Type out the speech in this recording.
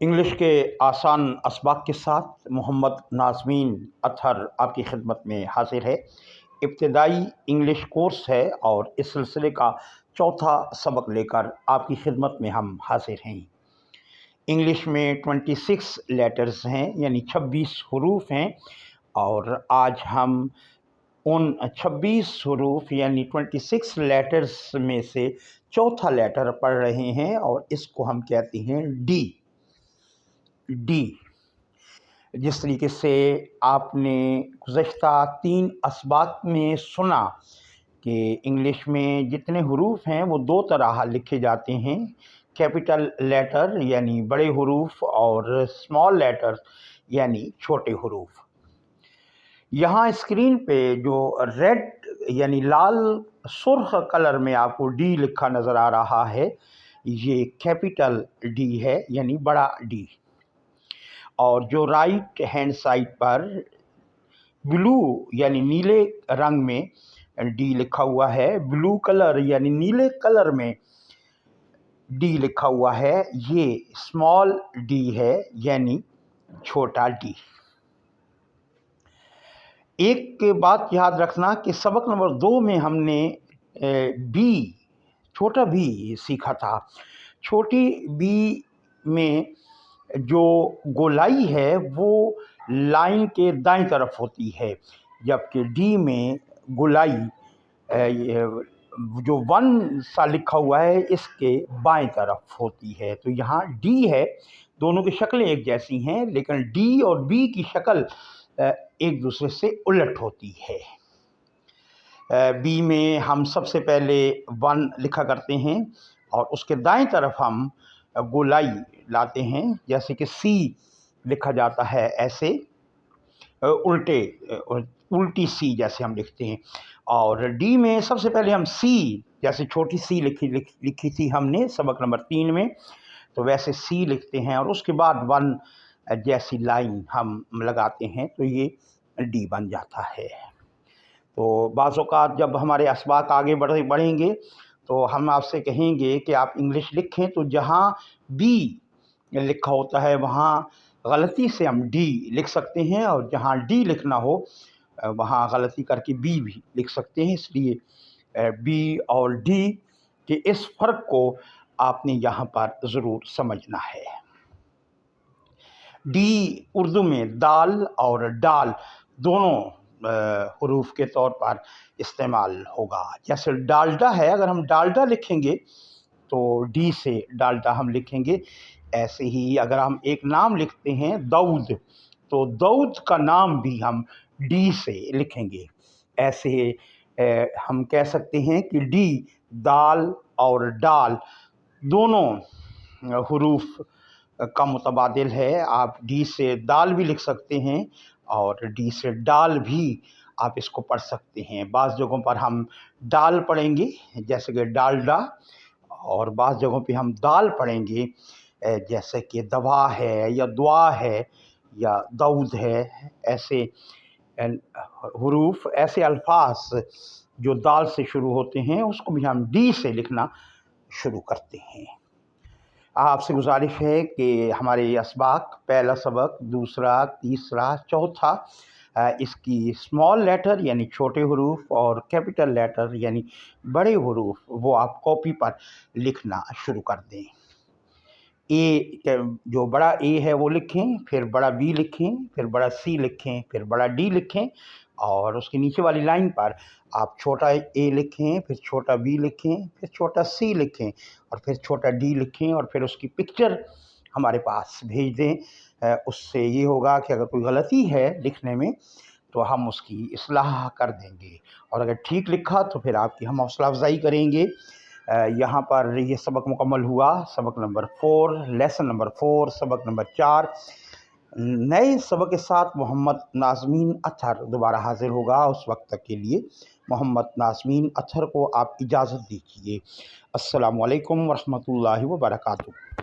English के आसान असबाक के साथ मोहम्मद नाज़मीन अतहर आपकी खिदमत में हाजिर है। इब्तदाई इंग्लिश कोर्स है और इस सिलसिले का चौथा सबक लेकर आपकी खिदमत में हम हाजिर हैं। इंग्लिश में 26 लेटर्स हैं, यानी 26 हरूफ हैं, और आज हम उन 26 हरूफ यानी 26 लेटर्स में से चौथा लेटर पढ़ रहे हैं और इसको हम कहते हैं डी। जिस तरीके से आपने गुज़श्ता 3 असबाक में सुना कि इंग्लिश में जितने हरूफ हैं वो 2 तरह लिखे जाते हैं, कैपिटल लेटर यानी बड़े हरूफ और स्मॉल लेटर यानी छोटे हरूफ। यहाँ स्क्रीन पे जो रेड यानी लाल सुर्ख कलर में आपको डी लिखा नज़र आ रहा है, ये कैपिटल डी है यानी बड़ा डी। और जो राइट हैंड साइड पर ब्लू यानी नीले रंग में डी लिखा हुआ है, ब्लू कलर यानी नीले कलर में डी लिखा हुआ है, ये स्मॉल डी है यानी छोटा डी। एक बात याद रखना कि सबक नंबर 2 में हमने बी, छोटा बी सीखा था। छोटी बी में जो गोलाई है वो लाइन के दाईं तरफ होती है, जबकि डी में गोलाई जो 1 सा लिखा हुआ है इसके बाएं तरफ होती है। तो यहाँ डी है, दोनों की शक्लें एक जैसी हैं, लेकिन डी और बी की शक्ल एक दूसरे से उलट होती है। बी में हम सबसे पहले 1 लिखा करते हैं और उसके दाएं तरफ हम गोलाई लाते हैं, जैसे कि सी लिखा जाता है, ऐसे उल्टी सी जैसे हम लिखते हैं। और डी में सबसे पहले हम सी, जैसे छोटी सी लिखी थी हमने सबक नंबर 3 में, तो वैसे सी लिखते हैं और उसके बाद 1 जैसी लाइन हम लगाते हैं, तो ये डी बन जाता है। तो बाज़ औक़ात जब हमारे असबाक आगे बढ़ेंगे तो हम आपसे कहेंगे कि आप इंग्लिश लिखें, तो जहाँ बी लिखा होता है वहाँ गलती से हम डी लिख सकते हैं, और जहाँ डी लिखना हो वहाँ गलती करके बी भी लिख सकते हैं। इसलिए बी और डी के इस फ़र्क को आपने यहाँ पर ज़रूर समझना है। डी उर्दू में दाल और डाल दोनों हरूफ के तौर पर इस्तेमाल होगा। जैसे डालडा है, अगर हम डालडा लिखेंगे तो डी से डालडा हम लिखेंगे। ऐसे ही अगर हम एक नाम लिखते हैं दाऊद, तो दाऊद का नाम भी हम डी से लिखेंगे। ऐसे हम कह सकते हैं कि डी, दाल और डाल दोनों हरूफ का मुतबादिल है। आप डी से दाल भी लिख सकते हैं और डी से डाल भी आप इसको पढ़ सकते हैं। बाज़ जगहों पर हम डाल पढ़ेंगे जैसे कि डालडा, और बाज़ जगहों पे हम दाल पढ़ेंगे जैसे कि दवा है या दुआ है या दाऊद है। ऐसे हरूफ, ऐसे अल्फाज जो दाल से शुरू होते हैं उसको भी हम डी से लिखना शुरू करते हैं। आपसे गुजारिश है कि हमारे असबाक पहला सबक, दूसरा, तीसरा, चौथा इसकी स्मॉल लेटर यानी छोटे हरूफ और कैपिटल लेटर यानी बड़े हरूफ वो आप कॉपी पर लिखना शुरू कर दें। ए, जो बड़ा ए है वो लिखें, फिर बड़ा बी लिखें, फिर बड़ा सी लिखें, फिर बड़ा डी लिखें, और उसके नीचे वाली लाइन पर आप छोटा ए लिखें, फिर छोटा बी लिखें, फिर छोटा सी लिखें, और फिर छोटा डी लिखें, और फिर उसकी पिक्चर हमारे पास भेज दें। उससे ये होगा कि अगर कोई गलती है लिखने में तो हम उसकी इस्लाह कर देंगे, और अगर ठीक लिखा तो फिर आपकी हम हौसला अफजाई करेंगे। यहाँ पर ये सबक मुकम्मल हुआ, सबक नंबर 4, लेसन नंबर 4, सबक नंबर 4। नए सबक के साथ मोहम्मद नाज़मीन अतहर दोबारा हाजिर होगा। उस वक्त तक के लिए मोहम्मद नाज़मीन अतहर को आप इजाज़त दीजिए। अस्सलामु अलैकुम व रहमतुल्लाहि व बरकातुहू।